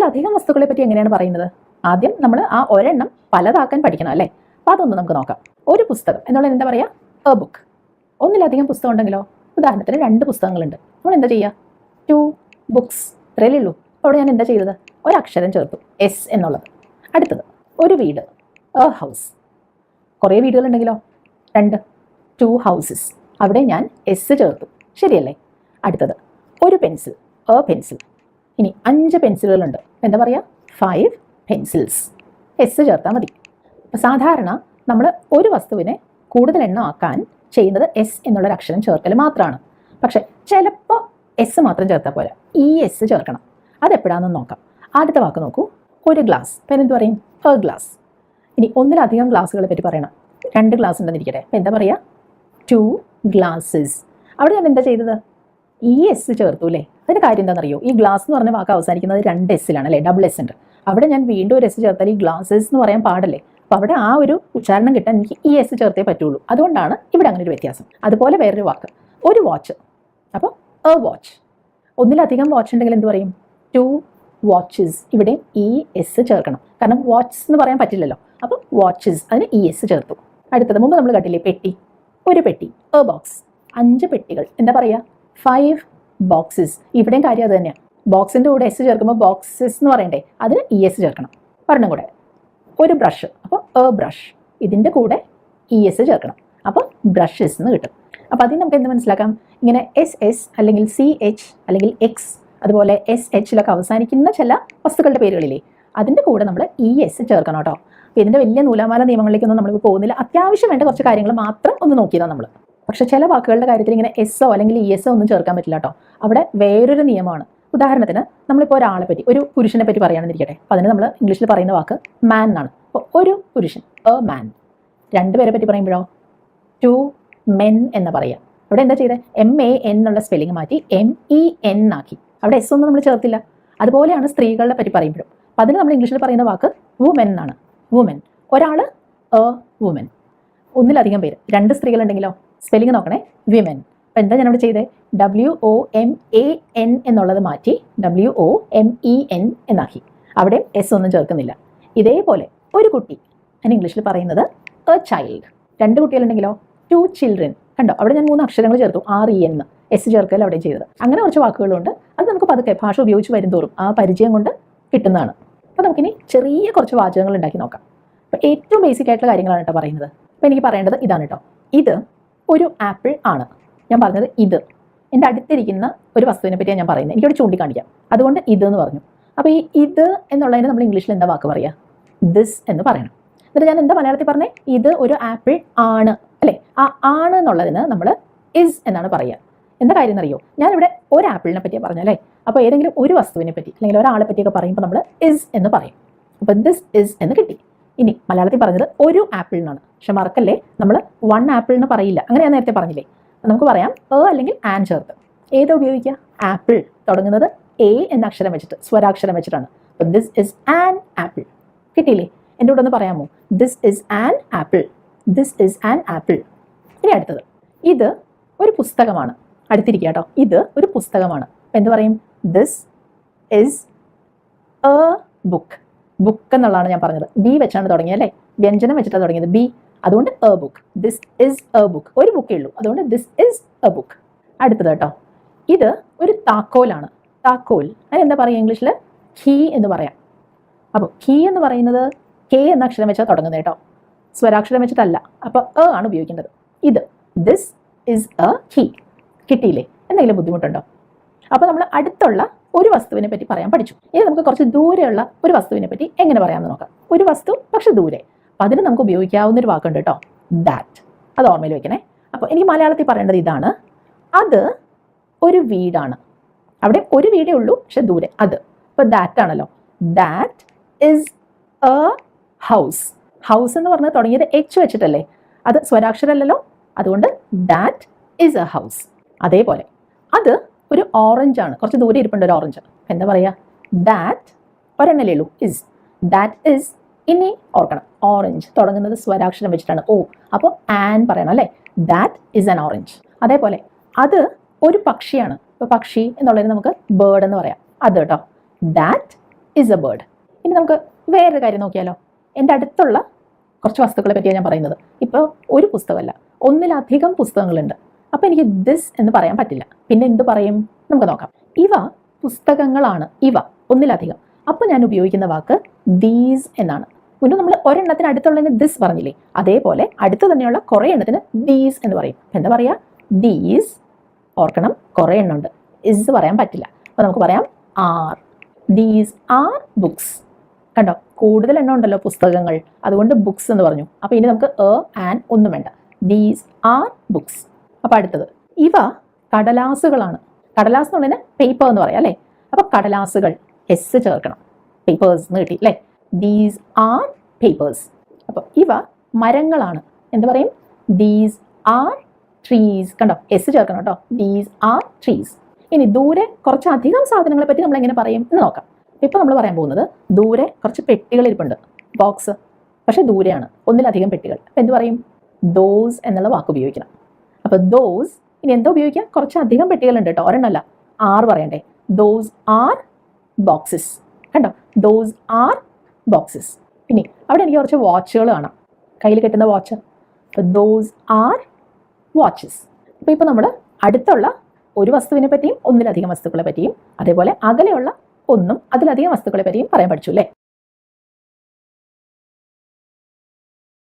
ഒന്നിലധികം വസ്തുക്കളെ പറ്റി എങ്ങനെയാണ് പറയുന്നത്? ആദ്യം നമ്മൾ ആ ഒരെണ്ണം പലതാക്കാൻ പഠിക്കണം അല്ലേ? അപ്പോൾ അതൊന്ന് നമുക്ക് നോക്കാം. ഒരു പുസ്തകം എന്നുള്ളത് എന്താ പറയുക? A book. ഒന്നിലധികം പുസ്തകം ഉണ്ടെങ്കിലോ? ഉദാഹരണത്തിന് 2 പുസ്തകങ്ങളുണ്ട്. നമ്മൾ എന്താ ചെയ്യുക? 2 ബുക്സ്, ഇത്രയല്ലേ ഉള്ളൂ. അവിടെ ഞാൻ എന്താ ചെയ്തത്? ഒരക്ഷരം ചേർത്തു, എസ് എന്നുള്ളത്. അടുത്തത് ഒരു വീട്, എ ഹൗസ്. കുറേ വീടുകളുണ്ടെങ്കിലോ? 2 ഹൗസസ്. അവിടെ ഞാൻ എസ് ചേർത്തു, ശരിയല്ലേ? അടുത്തത് ഒരു പെൻസിൽ, എ പെൻസിൽ. ഇനി 5 പെൻസിലുകളുണ്ട്, എന്താ പറയുക? 5 പെൻസിൽസ്. എസ് ചേർത്താൽ മതി. അപ്പോൾ സാധാരണ നമ്മൾ ഒരു വസ്തുവിനെ കൂടുതൽ എണ്ണം ആക്കാൻ ചെയ്യുന്നത് എസ് എന്നുള്ളൊരു അക്ഷരം ചേർക്കൽ മാത്രമാണ്. പക്ഷെ ചിലപ്പോൾ എസ് മാത്രം ചേർത്താൽ പോരാ, ഈ എസ് ചേർക്കണം. അതെപ്പോഴാണെന്ന് നോക്കാം. ആദ്യത്തെ വാക്ക് നോക്കൂ, ഒരു ഗ്ലാസ്. അപ്പം എന്ത് പറയും? A glass. ഇനി ഒന്നിലധികം ഗ്ലാസ്സുകളെ പറ്റി പറയണം. 2 ഗ്ലാസ് ഉണ്ടെന്നിരിക്കട്ടെ, അപ്പം എന്താ പറയുക? 2 ഗ്ലാസ്സസ്. അവിടെ ഞാൻ എന്താ ചെയ്തത്? ഈ എസ് ചേർത്തു അല്ലേ? അതിൻ്റെ കാര്യം എന്താണെന്നറിയോ? ഈ ഗ്ലാസ് എന്ന് പറഞ്ഞ വാക്ക് അവസാനിക്കുന്നത് 2 എസ്സിലാണ് അല്ലേ? ഡബിൾ എസ് ഉണ്ട്. അവിടെ ഞാൻ വീണ്ടും ഒരു എസ് ചേർത്താൽ ഈ ഗ്ലാസസ് എന്ന് പറയാൻ പാടല്ലേ? അപ്പോൾ അവിടെ ആ ഒരു ഉച്ചാരണം കിട്ടാൻ എനിക്ക് ഈ എസ് ചേർത്തേ പറ്റുള്ളൂ. അതുകൊണ്ടാണ് ഇവിടെ അങ്ങനെ ഒരു വ്യത്യാസം. അതുപോലെ വേറൊരു വാക്ക്, ഒരു വാച്ച്. അപ്പോൾ എ വാച്ച്. ഒന്നിലധികം വാച്ച് ഉണ്ടെങ്കിൽ എന്ത് പറയും? 2 വാച്ചസ്. ഇവിടെ ഈ എസ് ചേർക്കണം, കാരണം വാച്ച്സ് എന്ന് പറയാൻ പറ്റില്ലല്ലോ. അപ്പോൾ വാച്ചസ്, അതിന് ഈ എസ് ചേർത്തു. അടുത്തത് മുമ്പ് നമ്മൾ കണ്ടില്ലേ, പെട്ടി. ഒരു പെട്ടി, എ ബോക്സ്. 5 പെട്ടികൾ, എന്താ പറയുക? 5 ബോക്സസ്. ഇവിടെയും കാര്യം അത് തന്നെയാണ്. ബോക്സിൻ്റെ കൂടെ എസ് ചേർക്കുമ്പോൾ ബോക്സസ് എന്ന് പറയണ്ടേ, അതിന് ഇ എസ് ചേർക്കണം. പറഞ്ഞും കൂടെ ഒരു ബ്രഷ്, അപ്പോൾ എ ബ്രഷ്. ഇതിൻ്റെ കൂടെ ഇ എസ് ചേർക്കണം, അപ്പോൾ ബ്രഷസ് എന്ന് കിട്ടും. അപ്പോൾ അതിന് നമുക്ക് എന്ത് മനസ്സിലാക്കാം? ഇങ്ങനെ എസ് എസ് അല്ലെങ്കിൽ സി എച്ച് അല്ലെങ്കിൽ എക്സ്, അതുപോലെ എസ് എച്ചിലൊക്കെ അവസാനിക്കുന്ന ചില വസ്തുക്കളുടെ പേരുകളില്ലേ, അതിൻ്റെ കൂടെ നമ്മൾ ഇ എസ് ചേർക്കണം കേട്ടോ. അപ്പോൾ ഇതിൻ്റെ വലിയ നൂലാമാല നിയമങ്ങളിലേക്കൊന്നും നമ്മൾ പോകുന്നില്ല. അത്യാവശ്യം വേണ്ട കുറച്ച് കാര്യങ്ങൾ മാത്രം ഒന്ന് നോക്കിയതാണ് നമ്മൾ. പക്ഷേ ചില വാക്കുകളുടെ കാര്യത്തിൽ ഇങ്ങനെ എസ്സോ അല്ലെങ്കിൽ ഇ എസ്സോ ഒന്നും ചേർക്കാൻ പറ്റില്ല കേട്ടോ. അവിടെ വേറൊരു നിയമമാണ്. ഉദാഹരണത്തിന് നമ്മളിപ്പോൾ ഒരാളെ പറ്റി, ഒരു പുരുഷനെ പറ്റി പറയുകയാണെന്നിരിക്കട്ടെ. അപ്പോൾ അതിന് നമ്മൾ ഇംഗ്ലീഷിൽ പറയുന്ന വാക്ക് മാൻ എന്നാണ്. അപ്പോൾ ഒരു പുരുഷൻ, എ മാൻ. 2 പേരെ പറ്റി പറയുമ്പോഴോ? 2 മെൻ എന്ന് പറയാം. അവിടെ എന്താ ചെയ്തത്? MAN എന്നുള്ള സ്പെല്ലിംഗ് മാറ്റി MEN ആക്കി. അവിടെ എസ് ഒന്നും നമ്മൾ ചേർത്തില്ല. അതുപോലെയാണ് സ്ത്രീകളെ പറ്റി പറയുമ്പോഴും. അപ്പോൾ അതിന് നമ്മൾ ഇംഗ്ലീഷിൽ പറയുന്ന വാക്ക് വുമൻ എന്നാണ്. വുമൻ. ഒരാൾ എ വുമൻ. ഒന്നിലധികം പേര്, 2 സ്ത്രീകളുണ്ടെങ്കിലോ? സ്പെല്ലിംഗ് നോക്കണേ, വിമൻ. അപ്പോൾ എന്താ ഞാനവിടെ ചെയ്തത്? WOMAN എന്നുള്ളത് മാറ്റി WOMEN എന്നാക്കി. അവിടെ എസ് ഒന്നും ചേർക്കുന്നില്ല. ഇതേപോലെ ഒരു കുട്ടി, ഞാൻ ഇംഗ്ലീഷിൽ പറയുന്നത് എ ചൈൽഡ്. 2 കുട്ടികളുണ്ടെങ്കിലോ? 2 ചിൽഡ്രൻ. കണ്ടോ, അവിടെ ഞാൻ 3 അക്ഷരങ്ങൾ ചേർത്തു, REN. എസ് ചേർക്കൽ അവിടെ ചെയ്തത്. അങ്ങനെ കുറച്ച് വാക്കുകളുണ്ട്. അത് നമുക്ക് പതുക്കെ ഭാഷ ഉപയോഗിച്ച് വരും തോറും ആ പരിചയം കൊണ്ട് കിട്ടുന്നതാണ്. അപ്പോൾ നമുക്കിനി ചെറിയ കുറച്ച് വാചകങ്ങൾ ഉണ്ടാക്കി നോക്കാം. അപ്പോൾ ഏറ്റവും ബേസിക് ആയിട്ടുള്ള കാര്യങ്ങളാണ് കേട്ടോ പറയുന്നത്. അപ്പോൾ എനിക്ക് പറയേണ്ടത് ഇതാണ് കേട്ടോ. ഇത് ഒരു ആപ്പിൾ ആണ്. ഞാൻ പറഞ്ഞത് ഇത്. എൻ്റെ അടുത്തിരിക്കുന്ന ഒരു വസ്തുവിനെ പറ്റിയാണ് ഞാൻ പറയുന്നത്. എനിക്കവിടെ ചൂണ്ടിക്കാണിക്കാം. അതുകൊണ്ട് ഇത് എന്ന് പറഞ്ഞു. അപ്പോൾ ഈ ഇത് എന്നുള്ളതിന് നമ്മൾ ഇംഗ്ലീഷിൽ എന്താ വാക്ക് പറയുക? ദിസ് എന്ന് പറയണം. എന്നിട്ട് ഞാൻ എന്താ മലയാളത്തിൽ പറഞ്ഞേ? ഇത് ഒരു ആപ്പിൾ ആണ് അല്ലേ? ആ ആണ് എന്നുള്ളതിന് നമ്മൾ ഇസ് എന്നാണ് പറയുക. എന്താ കാര്യം എന്നറിയോ? ഞാനിവിടെ ഒരു ആപ്പിളിനെ പറ്റിയാണ് പറഞ്ഞല്ലേ. അപ്പോൾ ഏതെങ്കിലും ഒരു വസ്തുവിനെ പറ്റി അല്ലെങ്കിൽ ഒരാളെ പറ്റിയൊക്കെ പറയുമ്പോൾ നമ്മൾ ഇസ് എന്ന് പറയും. അപ്പോൾ ദിസ് ഇസ് എന്ന് കിട്ടി. ഇനി മലയാളത്തിൽ പറഞ്ഞത് ഒരു ആപ്പിൾ എന്നാണ്. പക്ഷെ മറക്കല്ലേ, നമ്മൾ 1 ആപ്പിൾ എന്ന് പറയില്ല. അങ്ങനെ ഞാൻ നേരത്തെ പറഞ്ഞില്ലേ. നമുക്ക് പറയാം എ അല്ലെങ്കിൽ ആൻ ചേർത്ത്. ഏതാ ഉപയോഗിക്കുക? ആപ്പിൾ. തുടങ്ങുന്നത് എ എന്ന അക്ഷരം വെച്ചിട്ട്, സ്വരാക്ഷരം വെച്ചിട്ടാണ്. അപ്പോൾ ദിസ് ഇസ് ആൻ ആപ്പിൾ. കിട്ടിയില്ലേ? എൻ്റെ കൂടെ ഒന്ന് പറയാമോ? This is an apple. This is an apple. ഇനി അടുത്തത്, ഇത് ഒരു പുസ്തകമാണ്. അടുത്തിരിക്കുക കേട്ടോ. ഇത് ഒരു പുസ്തകമാണ്. അപ്പോൾ എന്ത് പറയും? This is A book. Book എന്നുള്ളതാണ് ഞാൻ പറഞ്ഞത്. ബി വെച്ചാണ് തുടങ്ങിയത് അല്ലേ? വ്യഞ്ജനം വെച്ചിട്ടാണ് തുടങ്ങിയത്, ബി. അതുകൊണ്ട് A book. This is A book. ഒരു ബുക്കേ ഉള്ളൂ, അതുകൊണ്ട് ദിസ് ഇസ് എ ബുക്ക്. അടുത്തത് കേട്ടോ, ഇത് ഒരു താക്കോലാണ്. താക്കോൽ. അതിനെന്താ പറയുക ഇംഗ്ലീഷിൽ? കീ എന്ന് പറയാം. അപ്പോൾ കീ എന്ന് പറയുന്നത് കെ എന്ന അക്ഷരം വെച്ചാൽ തുടങ്ങുന്നത് കേട്ടോ, സ്വരാക്ഷരം വെച്ചിട്ടല്ല. അപ്പോൾ എ ആണ് ഉപയോഗിക്കേണ്ടത്. ഇത് ദിസ് ഇസ് എ കീ. കിട്ടിയില്ലേ? എന്തെങ്കിലും ബുദ്ധിമുട്ടുണ്ടോ? അപ്പോൾ നമ്മൾ അടുത്തുള്ള ഒരു വസ്തുവിനെ പറ്റി പറയാൻ പഠിച്ചു. ഇനി നമുക്ക് കുറച്ച് ദൂരെയുള്ള ഒരു വസ്തുവിനെ പറ്റി എങ്ങനെ പറയാമെന്ന് നോക്കാം. ഒരു വസ്തു പക്ഷെ ദൂരെ. അപ്പോൾ അതിന് നമുക്ക് ഉപയോഗിക്കാവുന്ന ഒരു വാക്കുണ്ട് കേട്ടോ, ദാറ്റ്. അത് ഓർമ്മയിൽ വെക്കണേ. അപ്പോൾ എനിക്ക് മലയാളത്തിൽ പറയേണ്ടത് ഇതാണ്. അത് ഒരു വീടാണ്. അവിടെ ഒരു വീടേ ഉള്ളൂ, പക്ഷെ ദൂരെ. അത്. അപ്പോൾ ദാറ്റ് ആണല്ലോ. That is A house. House എന്ന് പറഞ്ഞാൽ തുടങ്ങിയത് എച്ച് വെച്ചിട്ടല്ലേ? അത് സ്വരാക്ഷരമല്ലല്ലോ. അതുകൊണ്ട് ദാറ്റ് ഇസ് എ ഹൗസ്. അതേപോലെ അത് ഒരു ഓറഞ്ച് ആണ്. കുറച്ച് ദൂരെ ഇരിപ്പുണ്ട് ഒരു ഓറഞ്ച്. എന്താ പറയുക? ദാറ്റ് ഒരെണ്ണല്ലേ ഉള്ളൂ, ഇസ്. That is. ഇനി ഓർക്കണം, ഓറഞ്ച് തുടങ്ങുന്നത് സ്വരാക്ഷരം വെച്ചിട്ടാണ്, ഓ. അപ്പോൾ ആൻ പറയണം അല്ലേ? That is an orange. അതേപോലെ അത് ഒരു പക്ഷിയാണ്. ഇപ്പോൾ പക്ഷി എന്നുള്ളതിന് നമുക്ക് ബേർഡ് എന്ന് പറയാം. അത് കേട്ടോ, ദാറ്റ് ഇസ് എ ബേർഡ്. ഇനി നമുക്ക് വേറൊരു കാര്യം നോക്കിയാലോ. എൻ്റെ അടുത്തുള്ള കുറച്ച് വസ്തുക്കളെ പറ്റിയാണ് ഞാൻ പറയുന്നത്. ഇപ്പോൾ ഒരു പുസ്തകമല്ല, ഒന്നിലധികം പുസ്തകങ്ങളുണ്ട്. അപ്പോൾ എനിക്ക് ദിസ് എന്ന് പറയാൻ പറ്റില്ല. പിന്നെ എന്ത് പറയും? നമുക്ക് നോക്കാം. ഇവ പുസ്തകങ്ങളാണ്. ഇവ ഒന്നിലധികം. അപ്പോൾ ഞാൻ ഉപയോഗിക്കുന്ന വാക്ക് ദീസ് എന്നാണ്. മുന്നേ നമ്മൾ ഒരെണ്ണത്തിന് അടുത്തുള്ളതിന് ദിസ് പറഞ്ഞില്ലേ, അതേപോലെ അടുത്ത് തന്നെയുള്ള കുറേ എണ്ണത്തിന് ദീസ് എന്ന് പറയും. എന്താ പറയുക? ദീസ്. ഓർക്കണം, കുറേ എണ്ണമുണ്ട്. ഇസ് പറയാൻ പറ്റില്ല. അപ്പോൾ നമുക്ക് പറയാം ആർ. These are books. കണ്ടോ, കൂടുതൽ എണ്ണം ഉണ്ടല്ലോ പുസ്തകങ്ങൾ, അതുകൊണ്ട് ബുക്സ് എന്ന് പറഞ്ഞു. അപ്പോൾ ഇനി നമുക്ക് ആൻഡ് ഒന്നും വേണ്ട. These are books. അപ്പോൾ അടുത്തത്, ഇവ കടലാസുകളാണ്. കടലാസ് എന്ന് പറയുന്നത് പേപ്പർ എന്ന് പറയാം അല്ലേ. അപ്പോൾ കടലാസുകൾ എസ് ചേർക്കണം. പേപ്പേഴ്സ് എന്ന് കിട്ടി അല്ലേ. These are papers. അപ്പോൾ ഇവ മരങ്ങളാണ്. എന്ത് പറയും? These are trees. കണ്ടോ, എസ് ചേർക്കണം കേട്ടോ. These are trees. ഇനി ദൂരെ കുറച്ചധികം സാധനങ്ങളെ പറ്റി നമ്മൾ എങ്ങനെ പറയും എന്ന് നോക്കാം. ഇപ്പോൾ നമ്മൾ പറയാൻ പോകുന്നത്, ദൂരെ കുറച്ച് പെട്ടികൾ ഇരിപ്പുണ്ട്, ബോക്സ്, പക്ഷെ ദൂരെയാണ്, ഒന്നിലധികം പെട്ടികൾ. അപ്പോൾ എന്ത് പറയും? ദോസ് എന്നുള്ള വാക്ക് ഉപയോഗിക്കണം. അപ്പോൾ ദോസ്. ഇനി എന്താ ഉപയോഗിക്കാം? കുറച്ചധികം പെട്ടികളുണ്ട് കേട്ടോ, ഒരെണ്ണമല്ല, ആറ് പറയണ്ടേ. Those are boxes. കണ്ടോ, ദോസ് ആർ ബോക്സസ്. ഇനി അവിടെ എനിക്ക് കുറച്ച് വാച്ചുകൾ കാണാം, കയ്യിൽ കെട്ടുന്ന വാച്ച്. അപ്പോൾ ദോസ് ആർ വാച്ചസ്. അപ്പോൾ ഇപ്പോൾ നമ്മൾ അടുത്തുള്ള ഒരു വസ്തുവിനെ പറ്റിയും ഒന്നിലധികം വസ്തുക്കളെ പറ്റിയും അതേപോലെ അകലെയുള്ള ഒന്നും അതിലധികം വസ്തുക്കളെ പറ്റിയും പറയാൻ പഠിച്ചു അല്ലേ.